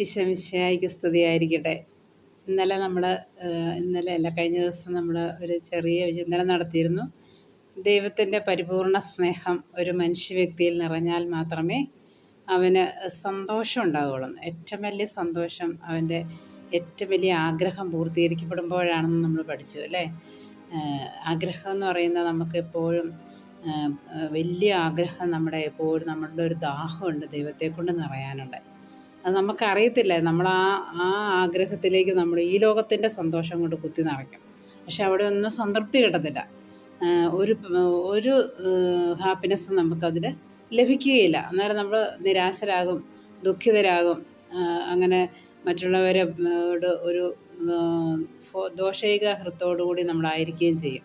ഈശോമിശിഹായ്ക്ക് സ്തുതിയായിരിക്കട്ടെ. ഇന്നലെ അല്ല, കഴിഞ്ഞ ദിവസം നമ്മൾ ഒരു ചെറിയ വിചിന്തനം നടത്തിയിരുന്നു. ദൈവത്തിൻ്റെ പരിപൂർണ സ്നേഹം ഒരു മനുഷ്യ വ്യക്തിയിൽ നിറഞ്ഞാൽ മാത്രമേ അവന് സന്തോഷം ഉണ്ടാവുകയുള്ളൂ. ഏറ്റവും വലിയ സന്തോഷം അവൻ്റെ ഏറ്റവും വലിയ ആഗ്രഹം പൂർത്തീകരിക്കപ്പെടുമ്പോഴാണെന്ന് നമ്മൾ പഠിച്ചു അല്ലേ. ആഗ്രഹം എന്ന് പറയുന്നത് നമുക്ക് എപ്പോഴും വലിയ ആഗ്രഹം എപ്പോഴും നമ്മളുടെ ഒരു ദാഹമുണ്ട് ദൈവത്തെക്കൊണ്ട് നിറയാനുണ്ട്. അത് നമുക്കറിയത്തില്ല. നമ്മൾ ആ ആഗ്രഹത്തിലേക്ക് നമ്മൾ ഈ ലോകത്തിൻ്റെ സന്തോഷം കൊണ്ട് കുത്തി നിറയ്ക്കും. പക്ഷെ അവിടെ ഒന്നും സംതൃപ്തി കിട്ടത്തില്ല. ഒരു ഹാപ്പിനെസ്സും നമുക്കതിൽ ലഭിക്കുകയില്ല. അന്നേരം നമ്മൾ നിരാശരാകും, ദുഃഖിതരാകും. അങ്ങനെ മറ്റുള്ളവരെ ഒരു ദോഷൈക ഹൃത്തോടുകൂടി നമ്മളായിരിക്കുകയും ചെയ്യും.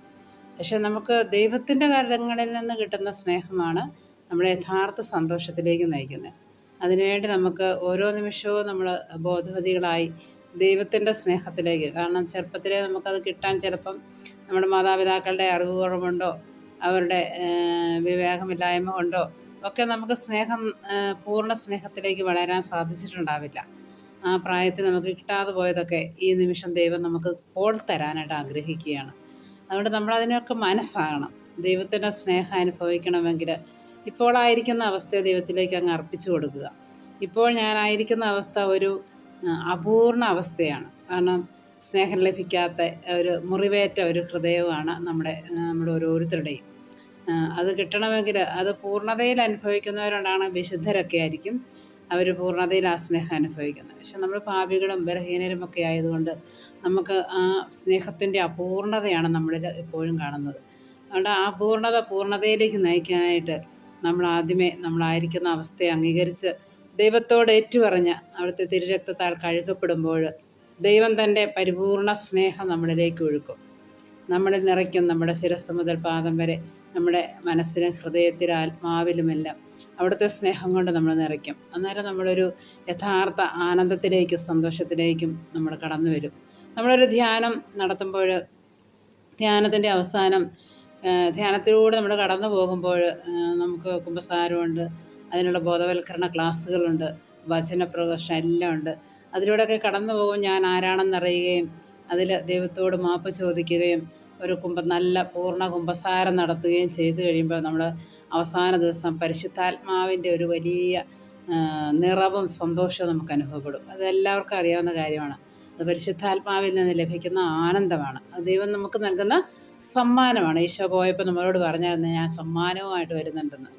പക്ഷെ നമുക്ക് ദൈവത്തിൻ്റെ കരങ്ങളിൽ നിന്ന് കിട്ടുന്ന സ്നേഹമാണ് നമ്മളെ യഥാർത്ഥ സന്തോഷത്തിലേക്ക് നയിക്കുന്നത്. അതിനുവേണ്ടി നമുക്ക് ഓരോ നിമിഷവും നമ്മൾ ബോധവതികളായി ദൈവത്തിൻ്റെ സ്നേഹത്തിലേക്ക്, കാരണം ചെറുപ്പത്തിലേ നമുക്കത് കിട്ടാൻ ചിലപ്പം നമ്മുടെ മാതാപിതാക്കളുടെ അറിവ് കുറവുണ്ടോ, അവരുടെ വിവേകമില്ലായ്മ കൊണ്ടോ ഒക്കെ നമുക്ക് പൂർണ്ണ സ്നേഹത്തിലേക്ക് വളരാൻ സാധിച്ചിട്ടുണ്ടാവില്ല. ആ പ്രായത്തിൽ നമുക്ക് കിട്ടാതെ പോയതൊക്കെ ഈ നിമിഷം ദൈവം നമുക്ക് ഇപ്പോൾ തരാനായിട്ട് ആഗ്രഹിക്കുകയാണ്. അതുകൊണ്ട് നമ്മളതിനൊക്കെ മനസ്സാകണം. ദൈവത്തിൻ്റെ സ്നേഹം അനുഭവിക്കണമെങ്കിൽ ഇപ്പോഴായിരിക്കുന്ന അവസ്ഥയെ ദൈവത്തിലേക്ക് അങ്ങ് അർപ്പിച്ചു കൊടുക്കുക. ഇപ്പോൾ ഞാനായിരിക്കുന്ന അവസ്ഥ ഒരു അപൂർണ അവസ്ഥയാണ്. കാരണം സ്നേഹം ലഭിക്കാത്ത ഒരു മുറിവേറ്റ ഒരു ഹൃദയവുമാണ് നമ്മുടെ ഓരോരുത്തരുടെയും. അത് കിട്ടണമെങ്കിൽ അത് പൂർണ്ണതയിൽ അനുഭവിക്കുന്നവരോടാണ് വിശുദ്ധരൊക്കെ ആയിരിക്കും അവർ പൂർണ്ണതയിൽ ആ സ്നേഹം അനുഭവിക്കുന്നത്. പക്ഷെ നമ്മൾ പാപികളും ബലഹീനരുമൊക്കെ ആയതുകൊണ്ട് നമുക്ക് ആ സ്നേഹത്തിൻ്റെ അപൂർണതയാണ് നമ്മളിൽ എപ്പോഴും കാണുന്നത്. അതുകൊണ്ട് ആ പൂർണ്ണതയിലേക്ക് നയിക്കാനായിട്ട് നമ്മൾ ആദ്യമേ നമ്മളായിരിക്കുന്ന അവസ്ഥയെ അംഗീകരിച്ച് ദൈവത്തോട് ഏറ്റുപറഞ്ഞ് അവിടുത്തെ തിരുരക്തത്താൽ കഴുകപ്പെടുമ്പോൾ ദൈവം തൻ്റെ പരിപൂർണ സ്നേഹം നമ്മളിലേക്ക് ഒഴുക്കും, നമ്മളിൽ നിറയ്ക്കും. നമ്മുടെ ശിരസ്സ് മുതൽ പാദം വരെ നമ്മുടെ മനസ്സിലും ഹൃദയത്തിലും ആത്മാവിലുമെല്ലാം അവിടുത്തെ സ്നേഹം കൊണ്ട് നമ്മൾ നിറയ്ക്കും. അന്നേരം നമ്മളൊരു യഥാർത്ഥ ആനന്ദത്തിലേക്കും സന്തോഷത്തിലേക്കും നമ്മൾ കടന്നു വരും. നമ്മളൊരു ധ്യാനം നടത്തുമ്പോൾ ധ്യാനത്തിൻ്റെ അവസാനം ധ്യാനത്തിലൂടെ നമ്മൾ കടന്നു പോകുമ്പോൾ നമുക്ക് കുമ്പസാരമുണ്ട്, അതിനുള്ള ബോധവൽക്കരണ ക്ലാസ്സുകളുണ്ട്, വചനപ്രഘോഷം എല്ലാം ഉണ്ട്. അതിലൂടെയൊക്കെ കടന്നു പോകും ഞാൻ ആരാണെന്നറിയുകയും അതിൽ ദൈവത്തോട് മാപ്പ് ചോദിക്കുകയും ഒരു നല്ല പൂർണ്ണ കുമ്പസാരം നടത്തുകയും ചെയ്തു കഴിയുമ്പോൾ നമ്മൾ അവസാന ദിവസം പരിശുദ്ധാത്മാവിൻ്റെ ഒരു വലിയ നിറവും സന്തോഷവും നമുക്ക് അനുഭവപ്പെടും. അതെല്ലാവർക്കും അറിയാവുന്ന കാര്യമാണ്. അത് പരിശുദ്ധാത്മാവിൽ നിന്ന് ലഭിക്കുന്ന ആനന്ദമാണ്. അത് ദൈവം നമുക്ക് നൽകുന്ന സമ്മാനമാണ്. ഈശോ പോയപ്പോൾ നമ്മളോട് പറഞ്ഞായിരുന്നു, ഞാൻ സമ്മാനവുമായിട്ട് വരുന്നുണ്ടെന്ന്,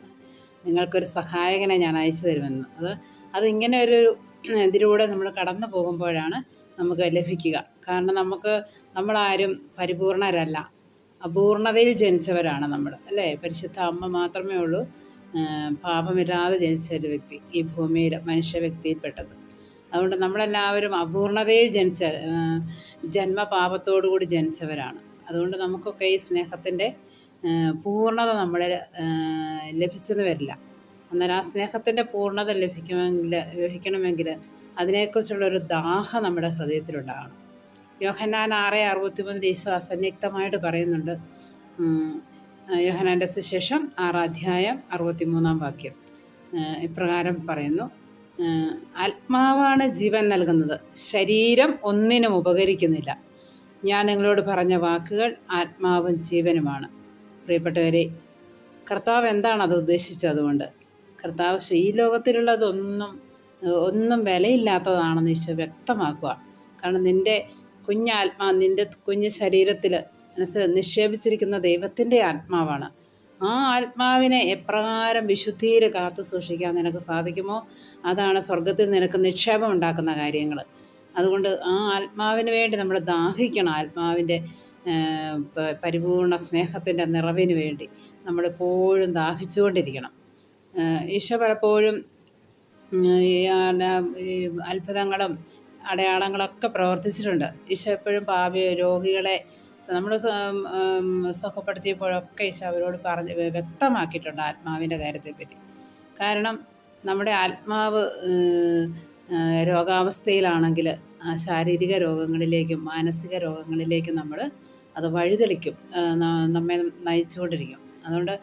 നിങ്ങൾക്കൊരു സഹായകനെ ഞാൻ അയച്ചു തരുമെന്ന്. അതിങ്ങനെ ഇതിലൂടെ നമ്മൾ കടന്നു പോകുമ്പോഴാണ് നമുക്ക് ലഭിക്കുക. കാരണം നമ്മളാരും പരിപൂർണരല്ല, അപൂർണതയിൽ ജനിച്ചവരാണ് നമ്മൾ അല്ലേ. പരിശുദ്ധ അമ്മ മാത്രമേ ഉള്ളൂ പാപമില്ലാതെ ജനിച്ച ഒരു വ്യക്തി ഈ ഭൂമിയിൽ മനുഷ്യ വ്യക്തിയിൽപ്പെട്ടത്. അതുകൊണ്ട് നമ്മളെല്ലാവരും അപൂർണതയിൽ ജന്മപാപത്തോടുകൂടി ജനിച്ചവരാണ്. അതുകൊണ്ട് നമുക്കൊക്കെ ഈ സ്നേഹത്തിൻ്റെ പൂർണ്ണത നമ്മളിൽ ലഭിച്ചെന്ന് വരില്ല. എന്നാൽ ആ സ്നേഹത്തിൻ്റെ പൂർണ്ണത ലഭിക്കണമെങ്കിൽ അതിനെക്കുറിച്ചുള്ളൊരു ദാഹം നമ്മുടെ ഹൃദയത്തിലുണ്ടാകണം. യോഹന്നാൻ 6:63 ഈശോ അസന്നിഗ്ധമായിട്ട് പറയുന്നുണ്ട്. യോഹന്നാൻ്റെ സുവിശേഷം 6:63 ഇപ്രകാരം പറയുന്നു, ആത്മാവാണ് ജീവൻ നൽകുന്നത്, ശരീരം ഒന്നിനും ഉപകരിക്കുന്നില്ല. ഞാൻ നിങ്ങളോട് പറഞ്ഞ വാക്കുകൾ ആത്മാവും ജീവനുമാണ്. പ്രിയപ്പെട്ടവരെ, കർത്താവ് എന്താണ് അത് ഉദ്ദേശിച്ചതുകൊണ്ട്? കർത്താവ് ഈ ലോകത്തിലുള്ളതൊന്നും വിലയില്ലാത്തതാണെന്ന് ഈശോ വ്യക്തമാക്കുക. കാരണം നിൻ്റെ നിൻ്റെ കുഞ്ഞ് ശരീരത്തിൽ നിക്ഷേപിച്ചിരിക്കുന്ന ദൈവത്തിൻ്റെ ആത്മാവാണ്. ആ ആത്മാവിനെ എപ്രകാരം വിശുദ്ധിയിൽ കാത്തു സൂക്ഷിക്കാൻ നിനക്ക് സാധിക്കുമോ അതാണ് സ്വർഗത്തിൽ നിനക്ക് നിക്ഷേപം ഉണ്ടാക്കുന്ന കാര്യങ്ങൾ. അതുകൊണ്ട് ആ ആത്മാവിന് വേണ്ടി നമ്മൾ ദാഹിക്കണം. ആത്മാവിൻ്റെ പരിപൂർണ സ്നേഹത്തിൻ്റെ നിറവിന് വേണ്ടി നമ്മളെപ്പോഴും ദാഹിച്ചുകൊണ്ടിരിക്കണം. ഈശോ പലപ്പോഴും അത്ഭുതങ്ങളും അടയാളങ്ങളൊക്കെ പ്രവർത്തിച്ചിട്ടുണ്ട്. ഈശോ എപ്പോഴും രോഗികളെ നമ്മൾ സുഖപ്പെടുത്തിയപ്പോഴൊക്കെ ഈശോ അവരോട് വ്യക്തമാക്കിയിട്ടുണ്ട് ആത്മാവിൻ്റെ കാര്യത്തെപ്പറ്റി. കാരണം നമ്മുടെ ആത്മാവ് രോഗാവസ്ഥയിലാണെങ്കിൽ ശാരീരിക രോഗങ്ങളിലേക്കും മാനസിക രോഗങ്ങളിലേക്കും അത് വഴിതെളിക്കും, നമ്മെ നയിച്ചുകൊണ്ടിരിക്കും. അതുകൊണ്ട്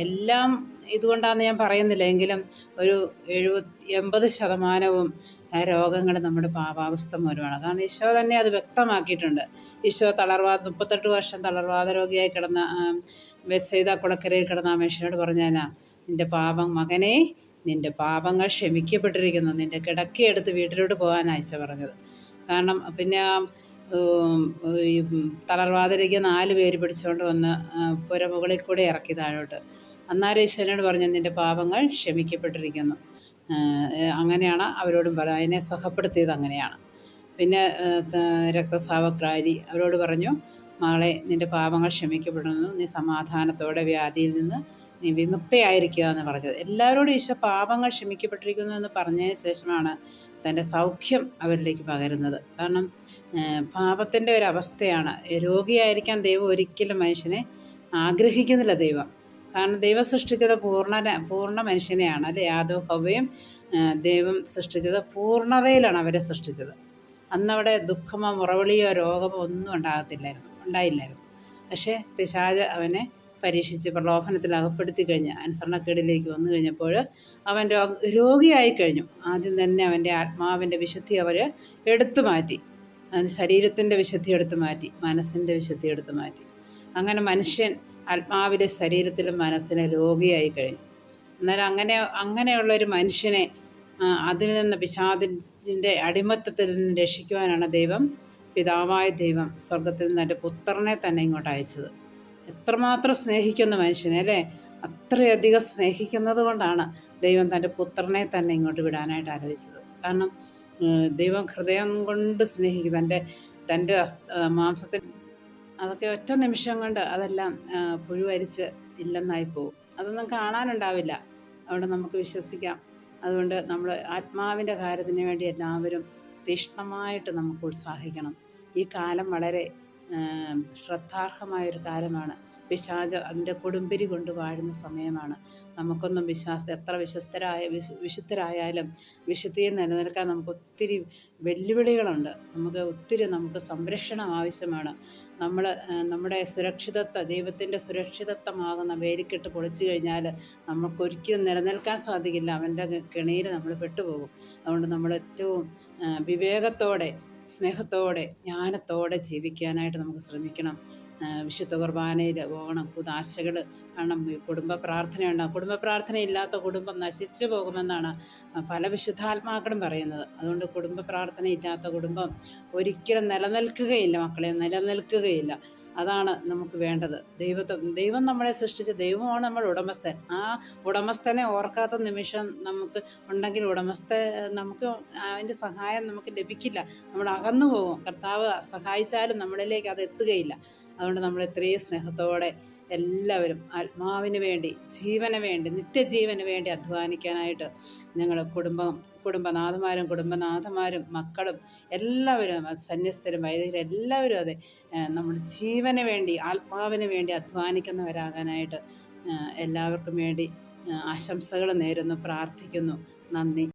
എല്ലാം ഇതുകൊണ്ടാണെന്ന് ഞാൻ പറയുന്നില്ല, എങ്കിലും ഒരു 80% രോഗങ്ങൾ നമ്മുടെ പാപാവസ്ഥ മൂലമാണ്. കാരണം ഈശോ തന്നെ അത് വ്യക്തമാക്കിയിട്ടുണ്ട്. ഈശോ 38 വർഷം തളർവാദ രോഗിയായി കിടന്ന ബെത്സയിദ കുളക്കരയിൽ കിടന്ന ആ മനുഷ്യനോട് പറഞ്ഞാനാ, നിൻ്റെ മകനെ നിൻ്റെ പാപങ്ങൾ ക്ഷമിക്കപ്പെട്ടിരിക്കുന്നു, നിൻ്റെ കിടക്കയെടുത്ത് വീട്ടിലോട്ട് പോകാനാണ് ഈശോ പറഞ്ഞത്. കാരണം പിന്നെ ഈ തളർവാതിലേക്ക് 4 പേര് പിടിച്ചുകൊണ്ട് വന്ന് പുരമുകളിൽ കൂടെ ഇറക്കി താഴോട്ട്. അന്നേരം ഈശോനോട് പറഞ്ഞു, നിൻ്റെ പാപങ്ങൾ ക്ഷമിക്കപ്പെട്ടിരിക്കുന്നു. അങ്ങനെയാണ് അവരോടും പറയുക. അതിനെ സുഖപ്പെടുത്തിയത് അങ്ങനെയാണ്. പിന്നെ രക്തസ്രാവക്കാരി അവരോട് പറഞ്ഞു, മകളെ നിൻ്റെ പാപങ്ങൾ ക്ഷമിക്കപ്പെടുന്നു, നീ സമാധാനത്തോടെ വ്യാധിയിൽ നിന്ന് നീ വിമുക്തയായിരിക്കുക എന്ന് പറഞ്ഞത്. എല്ലാവരോടും ഈശോ പാപങ്ങൾ ക്ഷമിക്കപ്പെട്ടിരിക്കുന്നു എന്ന് പറഞ്ഞതിന് ശേഷമാണ് തൻ്റെ സൗഖ്യം അവരിലേക്ക് പകരുന്നത്. കാരണം പാപത്തിൻ്റെ ഒരവസ്ഥയാണ്. രോഗിയായിരിക്കാൻ ദൈവം ഒരിക്കലും മനുഷ്യനെ ആഗ്രഹിക്കുന്നില്ല ദൈവം. കാരണം ദൈവം സൃഷ്ടിച്ചത് പൂർണ്ണ മനുഷ്യനെയാണ്. അല്ലെ, ആദവും ഹവ്വയും ദൈവം സൃഷ്ടിച്ചത് പൂർണ്ണതയിലാണ് അവരെ സൃഷ്ടിച്ചത്. അന്നവിടെ ദുഃഖമോ മുറവിളിയോ രോഗമോ ഒന്നും ഉണ്ടായില്ലായിരുന്നു. പക്ഷേ പിശാച് അവനെ പരീക്ഷിച്ച് പ്രലോഭനത്തിൽ അകപ്പെടുത്തി കഴിഞ്ഞ് അനുസരണക്കേടിലേക്ക് വന്നു കഴിഞ്ഞപ്പോൾ അവൻ രോഗിയായി കഴിഞ്ഞു. ആദ്യം തന്നെ അവൻ്റെ ആത്മാവിൻ്റെ വിശുദ്ധി അവർ എടുത്തു മാറ്റി. ശരീരത്തിൻ്റെ വിശുദ്ധി എടുത്തു മാറ്റി, മനസ്സിൻ്റെ വിശുദ്ധി എടുത്തു മാറ്റി. അങ്ങനെ മനുഷ്യൻ ആത്മാവിലെ ശരീരത്തിലും മനസ്സിനെ രോഗിയായി കഴിഞ്ഞു. എന്നാൽ അങ്ങനെയുള്ളൊരു മനുഷ്യനെ അതിൽ നിന്ന് പിശാചിൻ്റെ അടിമത്തത്തിൽ നിന്ന് രക്ഷിക്കുവാനാണ് പിതാവായ ദൈവം സ്വർഗത്തിൽ നിന്ന് തൻ്റെ പുത്രനെ തന്നെ ഇങ്ങോട്ട് അയച്ചത്. എത്രമാത്രം സ്നേഹിക്കുന്ന മനുഷ്യനെ, അല്ലേ? അത്രയധികം സ്നേഹിക്കുന്നത് കൊണ്ടാണ് ദൈവം തൻ്റെ പുത്രനെ തന്നെ ഇങ്ങോട്ട് വിടാനായിട്ട് ആലോചിച്ചത്. കാരണം ദൈവം ഹൃദയം കൊണ്ട് സ്നേഹിക്കും. തൻ്റെ മാംസത്തിൽ അതൊക്കെ ഒറ്റ നിമിഷം കൊണ്ട് അതെല്ലാം പുഴുവരിച്ച് ഇല്ലെന്നായി പോകും. അതൊന്നും കാണാനുണ്ടാവില്ല. അതുകൊണ്ട് നമുക്ക് വിശ്വസിക്കാം. അതുകൊണ്ട് നമ്മൾ ആത്മാവിൻ്റെ കാര്യത്തിന് വേണ്ടി എല്ലാവരും തീഷ്ണമായിട്ട് നമുക്ക് ഉത്സാഹിക്കണം. ഈ കാലം വളരെ ശ്രദ്ധാർഹമായൊരു കാലമാണ്. പിശാച് അതിൻ്റെ കൊടുമ്പിരി കൊണ്ട് വാഴുന്ന സമയമാണ്. നമുക്കൊന്നും എത്ര വിശുദ്ധരായാലും വിശുദ്ധിയിൽ നിലനിൽക്കാൻ നമുക്ക് ഒത്തിരി വെല്ലുവിളികളുണ്ട്. നമുക്ക് സംരക്ഷണം ആവശ്യമാണ്. നമ്മുടെ ദൈവത്തിൻ്റെ സുരക്ഷിതത്വമാകുന്ന വേലിക്കെട്ട് പൊളിച്ചു കഴിഞ്ഞാൽ നമുക്കൊരിക്കലും നിലനിൽക്കാൻ സാധിക്കില്ല. അവൻ്റെ കെണിയിൽ നമ്മൾ പെട്ടുപോകും. അതുകൊണ്ട് നമ്മൾ ഏറ്റവും വിവേകത്തോടെ, സ്നേഹത്തോടെ, ജ്ഞാനത്തോടെ ജീവിക്കാനായിട്ട് നമുക്ക് ശ്രമിക്കണം. വിശുദ്ധ കുർബാനയിൽ പോകണം. കുദാശകൾ കാരണം കുടുംബ പ്രാർത്ഥനയുണ്ടാകും. കുടുംബ പ്രാർത്ഥന ഇല്ലാത്ത കുടുംബം നശിച്ചു പോകുമെന്നാണ് പല വിശുദ്ധാത്മാക്കളും പറയുന്നത്. അതുകൊണ്ട് കുടുംബ പ്രാർത്ഥന ഇല്ലാത്ത കുടുംബം ഒരിക്കലും നിലനിൽക്കുകയില്ല, മക്കളെ, നിലനിൽക്കുകയില്ല. അതാണ് നമുക്ക് വേണ്ടത്. ദൈവം നമ്മളെ സൃഷ്ടിച്ച ദൈവമാണ് നമ്മുടെ ഉടമസ്ഥൻ. ആ ഉടമസ്ഥനെ ഓർക്കാത്ത നിമിഷം നമുക്ക് ഉണ്ടെങ്കിൽ നമുക്ക് അതിൻ്റെ സഹായം നമുക്ക് ലഭിക്കില്ല. നമ്മൾ അകന്നു പോകും. കർത്താവ് സഹായിച്ചാലും നമ്മളിലേക്ക് അത് എത്തുകയില്ല. അതുകൊണ്ട് നമ്മൾ എത്രയും സ്നേഹത്തോടെ എല്ലാവരും ആത്മാവിന് വേണ്ടി, ജീവന് വേണ്ടി, നിത്യജീവന് വേണ്ടി അധ്വാനിക്കാനായിട്ട് ഞങ്ങൾ കുടുംബനാഥന്മാരും മക്കളും എല്ലാവരും, സന്യസ്തരും വൈദികരും എല്ലാവരും അതെ, നമ്മുടെ ജീവന് വേണ്ടി, ആത്മാവിന് വേണ്ടി അധ്വാനിക്കുന്നവരാകാനായിട്ട് എല്ലാവർക്കും വേണ്ടി ആശംസകൾ നേരുന്നു, പ്രാർത്ഥിക്കുന്നു. നന്ദി.